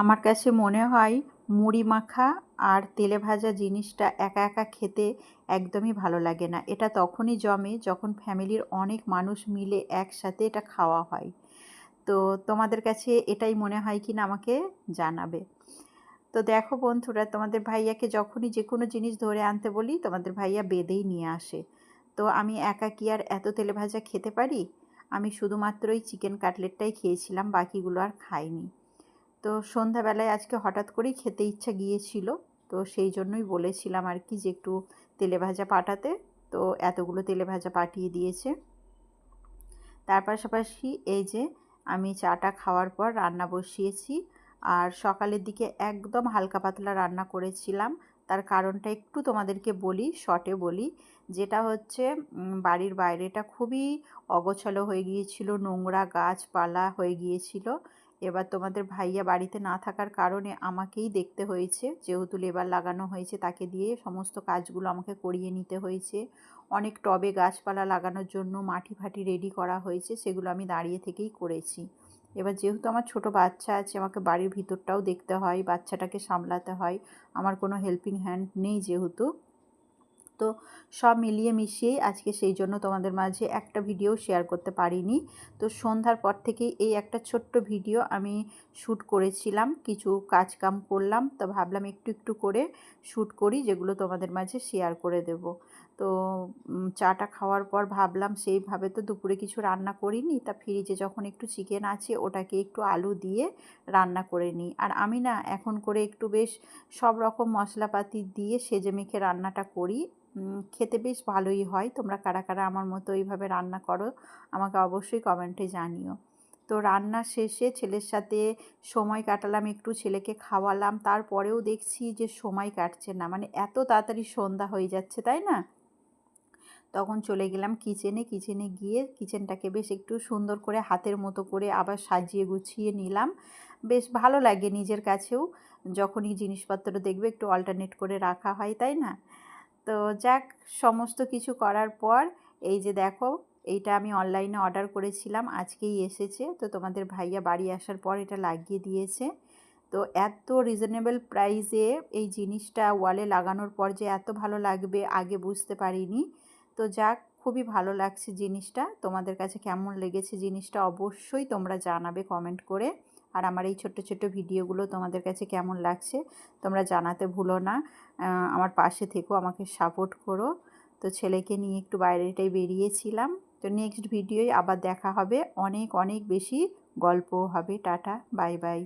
আমার কাছে মনে হয় মুড়ি মাখা আর তেলে ভাজা জিনিসটা একা একা খেতে একদমই ভালো লাগে না। এটা তখনই জমে যখন ফ্যামিলির অনেক মানুষ মিলে একসাথে এটা খাওয়া হয়। তো তোমাদের কাছে এটাই মনে হয় কি না আমাকে জানাবে। তো দেখো বন্ধুরা, তোমাদের ভাইয়াকে যখনই যে কোনো জিনিস ধরে আনতে বলি তোমাদের ভাইয়া বেঁধেই নিয়ে আসে। তো আমি একা কি আর এত তেলে ভাজা খেতে পারি? আমি শুধুমাত্রই চিকেন কাটলেটটাই খেয়েছিলাম, বাকিগুলো আর খাইনি। তো সন্ধ্যাবেলায় আজকে হঠাৎ করেই খেতে ইচ্ছা গিয়েছিল, তো সেই জন্যই বলেছিলাম আর কি যে একটু তেলে ভাজা পাঠাতে। তো এতগুলো তেলে ভাজা পাঠিয়ে দিয়েছে। তার পাশাপাশি এই যে আমি চাটা খাওয়ার পর রান্না বসিয়েছি। আর সকালের দিকে একদম হালকা পাতলা রান্না করেছিলাম। তার কারণটা একটু তোমাদেরকে বলি, শর্টে বলি। যেটা হচ্ছে বাড়ির বাইরেটা খুবই অগোছালো হয়ে গিয়েছিল, নোংরা গাছপালা হয়ে গিয়েছিল। এবার তোমাদের ভাইয়া বাড়িতে না থাকার কারণে আমাকেই দেখতে হয়েছে, যেহেতু লেবার লাগানো হয়েছে তাকে দিয়ে সমস্ত কাজগুলো আমাকে করিয়ে নিতে হয়েছে। অনেক টবে গাছপালা লাগানোর জন্য মাটি ফাটি রেডি করা হয়েছে, সেগুলো আমি দাঁড়িয়ে থেকেই করেছি। এবার যেহেতু আমার ছোট বাচ্চা আছে, আমাকে বাড়ির ভিতরটাও দেখতে হয়, বাচ্চাটাকে সামলাতে হয়, আমার কোনো হেল্পিং হ্যান্ড নেই যেহেতু। তো সব মিলিয়ে মিশিয়েই আজকে সেই জন্য তোমাদের মাঝে একটা ভিডিও শেয়ার করতে পারিনি। তো সন্ধ্যার পর থেকেই এই একটা ছোট্ট ভিডিও আমি শ্যুট করেছিলাম, কিছু কাজকাম করলাম, তো ভাবলাম একটু একটু করে শ্যুট করি, যেগুলো তোমাদের মাঝে শেয়ার করে দেব। তো চাটা খাওয়ার পর ভাবলাম সেইভাবে তো দুপুরে কিছু রান্না করিনি, তা ফ্রিজে যখন একটু চিকেন আছে ওটাকে একটু আলু দিয়ে রান্না করে নিই। আর আমি না এখন করে একটু বেশ সব রকম মশলাপাতি দিয়ে সেজে মেখে রান্নাটা করি। খেতে বেশ ভালোই হয়। তোমরা কারা কারা আমার মতো এইভাবে রান্না করো আমাকে অবশ্যই কমেন্টে জানিও। তো রান্না শেষে ছেলের সাথে সময় কাটালাম, একটু ছেলেকে খাওয়ালাম, তারপরেও দেখছি যে সময় কাটছে না, মানে এত তাড়াতাড়ি সন্ধ্যা হয়ে যাচ্ছে, তাই না? তখন চলে গেলাম কিচেনে গিয়ে কিচেনটাকে বেশ একটু সুন্দর করে হাতের মতো করে আবার সাজিয়ে গুছিয়ে নিলাম। বেশ ভালো লাগে নিজের কাছেও, যখনই জিনিসপত্র দেখবে একটু অল্টারনেট করে রাখা হয়, তাই না? তো যাক, সমস্ত কিছু করার পর এই যে দেখো, এইটা আমি অনলাইনে অর্ডার করেছিলাম, আজকেই এসেছে। তো তোমাদের ভাইয়া বাড়ি আসার পর এটা লাগিয়ে দিয়েছে। তো এত রিজনেবল প্রাইসে এই জিনিসটা ওয়ালে লাগানোর পর যে এত ভালো লাগবে আগে বুঝতে পারিনি। তো যাক, খুবই ভালো লাগছে জিনিসটা। তোমাদের কাছে কেমন লেগেছে জিনিসটা অবশ্যই তোমরা জানাবে কমেন্ট করে। আর আমার এই ছোট্ট ছোট্ট ভিডিওগুলো তোমাদের কাছে কেমন লাগছে তোমরা জানাতে ভুলো না। আমার পাশে থেকো, আমাকে সাপোর্ট করো। তো ছেলেকে নিয়ে একটু বাইরেটাই বেরিয়েছিলাম। তো নেক্সট ভিডিওয় আবার দেখা হবে, অনেক অনেক বেশি গল্পও হবে। Tata, bye bye.